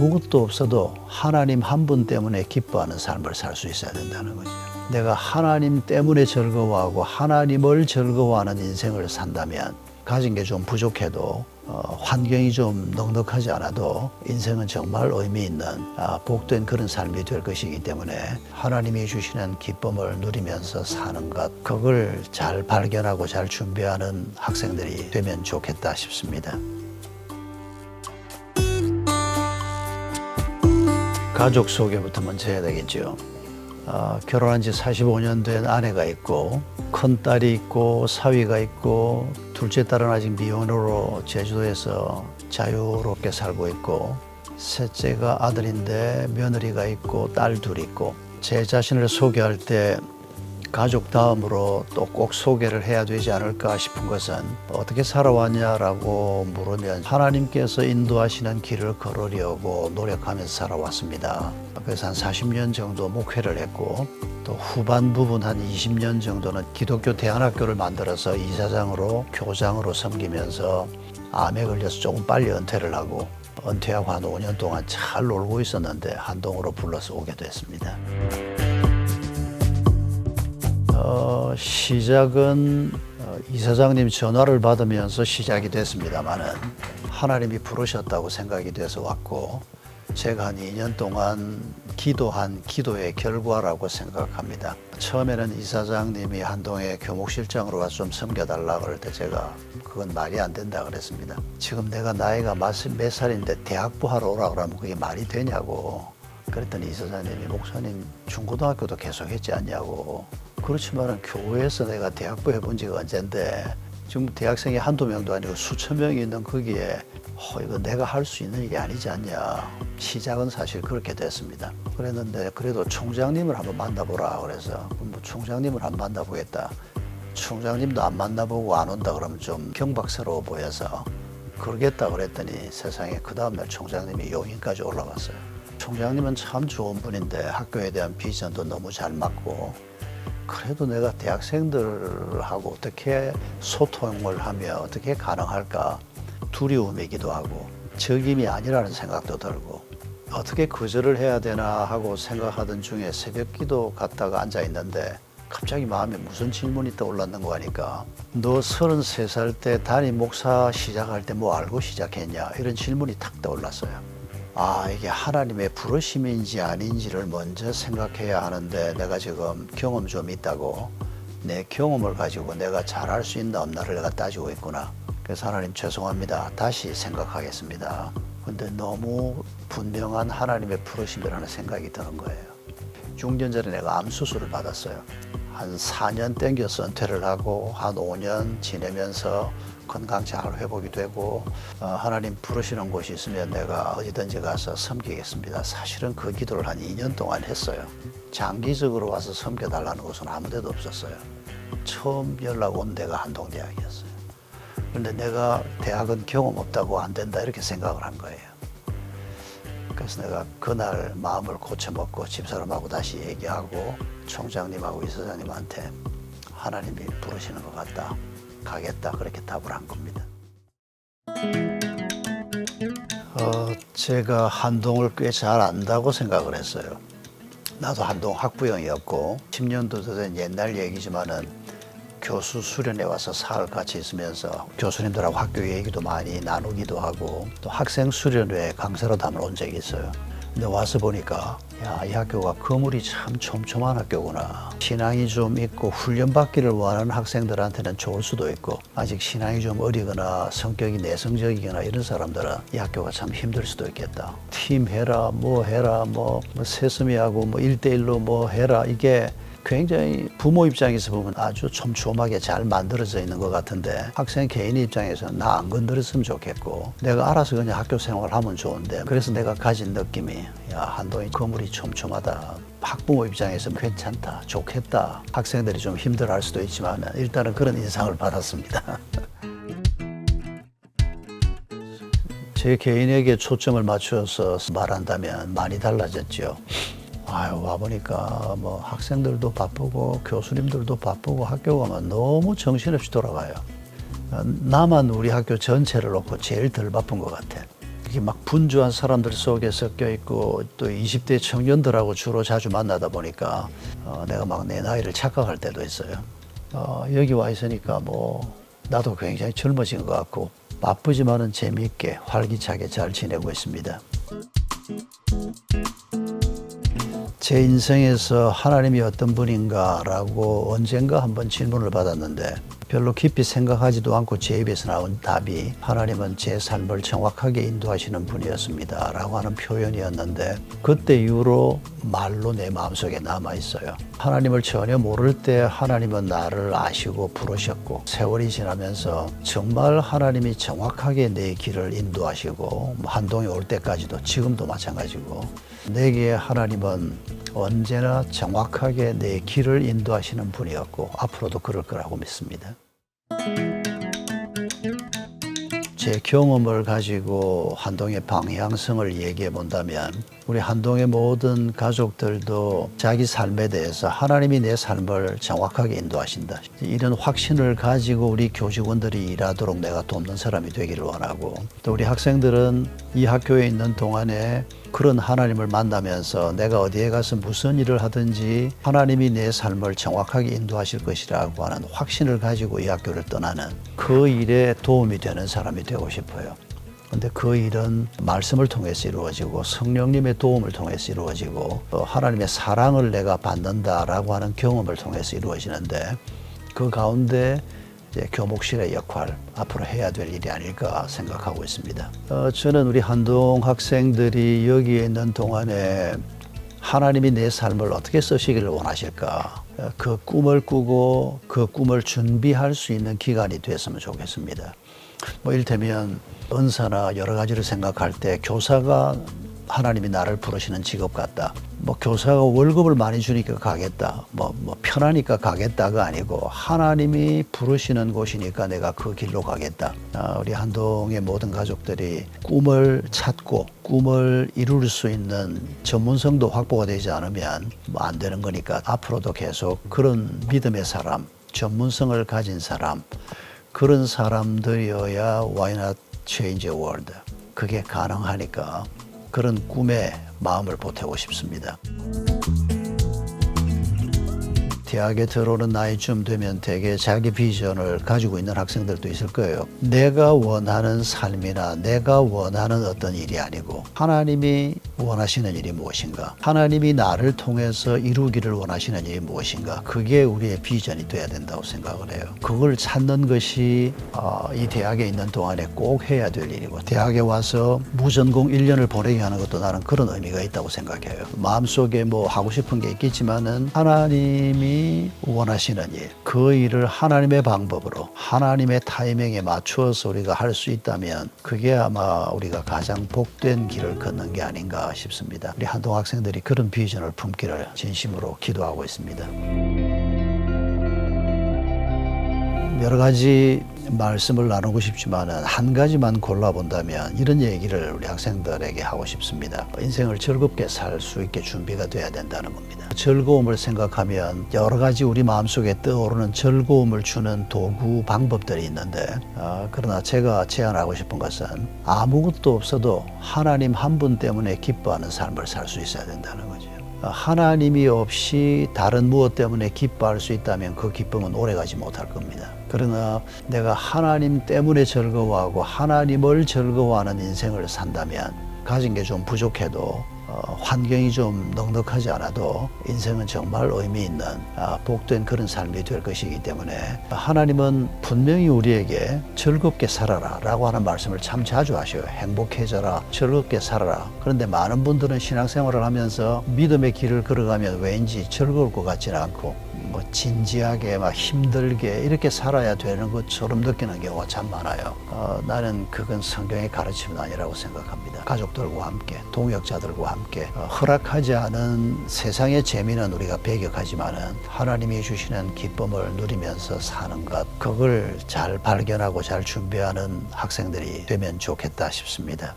아무것도 없어도 하나님 한 분 때문에 기뻐하는 삶을 살 수 있어야 된다는 거죠. 내가 하나님 때문에 즐거워하고 하나님을 즐거워하는 인생을 산다면 가진 게 좀 부족해도 환경이 좀 넉넉하지 않아도 인생은 정말 의미 있는 복된 그런 삶이 될 것이기 때문에 하나님이 주시는 기쁨을 누리면서 사는 것, 그걸 잘 발견하고 잘 준비하는 학생들이 되면 좋겠다 싶습니다. 가족 소개부터 먼저 해야 되겠죠. 결혼한 지 45년 된 아내가 있고 큰딸이 있고 사위가 있고 둘째 딸은 아직 미혼으로 제주도에서 자유롭게 살고 있고 셋째가 아들인데 며느리가 있고 딸 둘 있고, 제 자신을 소개할 때 가족 다음으로 또 꼭 소개를 해야 되지 않을까 싶은 것은, 어떻게 살아왔냐라고 물으면 하나님께서 인도하시는 길을 걸으려고 노력하면서 살아왔습니다. 그래서 한 40년 정도 목회를 했고, 또 후반 부분 한 20년 정도는 기독교 대안학교를 만들어서 이사장으로 교장으로 섬기면서 암에 걸려서 조금 빨리 은퇴를 하고, 은퇴하고 한 5년 동안 잘 놀고 있었는데 한동으로 불러서 오게 됐습니다. 시작은 이사장님 전화를 받으면서 시작이 됐습니다만은, 하나님이 부르셨다고 생각이 돼서 왔고, 제가 한 2년 동안 기도한 기도의 결과라고 생각합니다. 처음에는 이사장님이 한동에 교목실장으로 와서 좀 섬겨달라고 그럴 때 제가 그건 말이 안 된다 그랬습니다. 지금 내가 나이가 몇 살인데 대학부 하러 오라 그러면 그게 말이 되냐고. 그랬더니 이사장님이, 목사님 중고등학교도 계속 했지 않냐고. 그렇지만은 교회에서 내가 대학부 해본 지가 언젠데, 지금 대학생이 한두 명도 아니고 수천 명이 있는 거기에 이거 내가 할 수 있는 일이 아니지 않냐. 시작은 사실 그렇게 됐습니다. 그랬는데 그래도 총장님을 한번 만나보라 그래서, 뭐 총장님을 한번 만나보겠다. 총장님도 안 만나보고 안 온다 그러면 좀 경박스러워 보여서 그러겠다 그랬더니, 세상에 그 다음날 총장님이 용인까지 올라갔어요. 총장님은 참 좋은 분인데 학교에 대한 비전도 너무 잘 맞고, 그래도 내가 대학생들하고 어떻게 소통을 하며 어떻게 가능할까 두려움이기도 하고 적임이 아니라는 생각도 들고, 어떻게 거절을 해야 되나 하고 생각하던 중에 새벽기도 갔다가 앉아 있는데 갑자기 마음에 무슨 질문이 떠올랐는 거 하니까, 너 33살 때 담임 목사 시작할 때 뭐 알고 시작했냐, 이런 질문이 탁 떠올랐어요. 이게 하나님의 부르심인지 아닌지를 먼저 생각해야 하는데, 내가 지금 경험 좀 있다고 내 경험을 가지고 내가 잘할 수 있나 없나를 내가 따지고 있구나. 그래서 하나님 죄송합니다, 다시 생각하겠습니다. 근데 너무 분명한 하나님의 부르심이라는 생각이 드는 거예요. 6년 전에 내가 암 수술을 받았어요. 한 4년 땡겨서 은퇴를 하고 한 5년 지내면서 건강 잘 회복이 되고, 하나님 부르시는 곳이 있으면 내가 어디든지 가서 섬기겠습니다. 사실은 그 기도를 한 2년 동안 했어요. 장기적으로 와서 섬겨달라는 곳은 아무 데도 없었어요. 처음 연락 온 데가 한동대학이었어요. 그런데 내가 대학은 경험 없다고 안 된다 이렇게 생각을 한 거예요. 그래서 내가 그날 마음을 고쳐먹고 집사람하고 다시 얘기하고 총장님하고 이사장님한테 하나님이 부르시는 것 같다, 가겠다, 그렇게 답을 한 겁니다. 제가 한동을 꽤 잘 안다고 생각을 했어요. 나도 한동 학부형이었고 10년도 더 된 옛날 얘기지만은 교수 수련회 와서 사흘 같이 있으면서 교수님들하고 학교 얘기도 많이 나누기도 하고, 또 학생 수련회 강사로도 한번 온 적이 있어요. 근데 와서 보니까 이 학교가 건물이 참 촘촘한 학교구나. 신앙이 좀 있고 훈련받기를 원하는 학생들한테는 좋을 수도 있고, 아직 신앙이 좀 어리거나 성격이 내성적이거나 이런 사람들은 이 학교가 참 힘들 수도 있겠다. 팀 해라, 뭐 해라, 뭐 세스미하고 뭐 1대1로 뭐 해라, 이게 굉장히 부모 입장에서 보면 아주 촘촘하게 잘 만들어져 있는 것 같은데, 학생 개인 입장에서는 나 안 건드렸으면 좋겠고 내가 알아서 그냥 학교 생활하면 좋은데, 그래서 내가 가진 느낌이, 한동이 건물이 촘촘하다, 학부모 입장에서는 괜찮다, 좋겠다. 학생들이 좀 힘들어할 수도 있지만 일단은 그런 인상을 받았습니다. 제 개인에게 초점을 맞춰서 말한다면 많이 달라졌죠. 와보니까 뭐 학생들도 바쁘고 교수님들도 바쁘고 학교 가면 너무 정신없이 돌아가요. 나만 우리 학교 전체를 놓고 제일 덜 바쁜 것 같아. 이렇게 막 분주한 사람들 속에 섞여 있고 또 20대 청년들하고 주로 자주 만나다 보니까 내가 막 내 나이를 착각할 때도 있어요. 여기 와 있으니까 뭐 나도 굉장히 젊어진 것 같고 바쁘지만은 재미있게 활기차게 잘 지내고 있습니다. 제 인생에서 하나님이 어떤 분인가라고 언젠가 한번 질문을 받았는데 별로 깊이 생각하지도 않고 제 입에서 나온 답이 하나님은 제 삶을 정확하게 인도하시는 분이었습니다 라고 하는 표현이었는데 그때 이후로 말로 내 마음속에 남아있어요. 하나님을 전혀 모를 때 하나님은 나를 아시고 부르셨고 세월이 지나면서 정말 하나님이 정확하게 내 길을 인도하시고 한동이 올 때까지도 지금도 마찬가지고 내게 하나님은 언제나 정확하게 내 길을 인도하시는 분이었고 앞으로도 그럴 거라고 믿습니다. 제 경험을 가지고 한동의 방향성을 얘기해 본다면 우리 한동의 모든 가족들도 자기 삶에 대해서 하나님이 내 삶을 정확하게 인도하신다. 이런 확신을 가지고 우리 교직원들이 일하도록 내가 돕는 사람이 되기를 원하고 또 우리 학생들은 이 학교에 있는 동안에 그런 하나님을 만나면서 내가 어디에 가서 무슨 일을 하든지 하나님이 내 삶을 정확하게 인도하실 것이라고 하는 확신을 가지고 이 학교를 떠나는 그 일에 도움이 되는 사람이 되고 싶어요. 그런데 그 일은 말씀을 통해서 이루어지고 성령님의 도움을 통해서 이루어지고 하나님의 사랑을 내가 받는다라고 하는 경험을 통해서 이루어지는데 그 가운데 이제 교목실의 역할 앞으로 해야 될 일이 아닐까 생각하고 있습니다. 저는 우리 한동 학생들이 여기에 있는 동안에 하나님이 내 삶을 어떻게 쓰시기를 원하실까 그 꿈을 꾸고 그 꿈을 준비할 수 있는 기간이 됐으면 좋겠습니다. 뭐 이를테면 은사나 여러 가지를 생각할 때 교사가 하나님이 나를 부르시는 직업 같다. 뭐 교사가 월급을 많이 주니까 가겠다. 뭐 편하니까 가겠다가 아니고 하나님이 부르시는 곳이니까 내가 그 길로 가겠다. 우리 한동의 모든 가족들이 꿈을 찾고 꿈을 이룰 수 있는 전문성도 확보가 되지 않으면 뭐 안 되는 거니까 앞으로도 계속 그런 믿음의 사람, 전문성을 가진 사람, 그런 사람들이어야 Why not change the world? 그게 가능하니까 그런 꿈에 마음을 보태고 싶습니다. 대학에 들어오는 나이쯤 되면 되게 자기 비전을 가지고 있는 학생들도 있을 거예요. 내가 원하는 삶이나 내가 원하는 어떤 일이 아니고 하나님이 원하시는 일이 무엇인가, 하나님이 나를 통해서 이루기를 원하시는 일이 무엇인가, 그게 우리의 비전이 돼야 된다고 생각을 해요. 그걸 찾는 것이 이 대학에 있는 동안에 꼭 해야 될 일이고 대학에 와서 무전공 1년을 보내게 하는 것도 나는 그런 의미가 있다고 생각해요. 마음속에 뭐 하고 싶은 게 있겠지만은 하나님이 원하시는 일, 그 일을 하나님의 방법으로 하나님의 타이밍에 맞추어서 우리가 할 수 있다면 그게 아마 우리가 가장 복된 길을 걷는 게 아닌가 싶습니다. 우리 한동 학생들이 그런 비전을 품기를 진심으로 기도하고 있습니다. 여러 가지 말씀을 나누고 싶지만은 한 가지만 골라본다면 이런 얘기를 우리 학생들에게 하고 싶습니다. 인생을 즐겁게 살 수 있게 준비가 돼야 된다는 겁니다. 즐거움을 생각하면 여러 가지 우리 마음속에 떠오르는 즐거움을 주는 도구, 방법들이 있는데 그러나 제가 제안하고 싶은 것은 아무것도 없어도 하나님 한 분 때문에 기뻐하는 삶을 살 수 있어야 된다는 거죠. 하나님이 없이 다른 무엇 때문에 기뻐할 수 있다면 그 기쁨은 오래가지 못할 겁니다. 그러나 내가 하나님 때문에 즐거워하고 하나님을 즐거워하는 인생을 산다면 가진 게 좀 부족해도 환경이 좀 넉넉하지 않아도 인생은 정말 의미 있는 복된 그런 삶이 될 것이기 때문에 하나님은 분명히 우리에게 즐겁게 살아라 라고 하는 말씀을 참 자주 하셔요. 행복해져라, 즐겁게 살아라. 그런데 많은 분들은 신앙생활을 하면서 믿음의 길을 걸어가면 왠지 즐거울 것 같지는 않고 뭐 진지하게 막 힘들게 이렇게 살아야 되는 것처럼 느끼는 경우가 참 많아요. 나는 그건 성경의 가르침은 아니라고 생각합니다. 가족들과 함께, 동역자들과 함께 허락하지 않은 세상의 재미는 우리가 배격하지만은 하나님이 주시는 기쁨을 누리면서 사는 것, 그걸 잘 발견하고 잘 준비하는 학생들이 되면 좋겠다 싶습니다.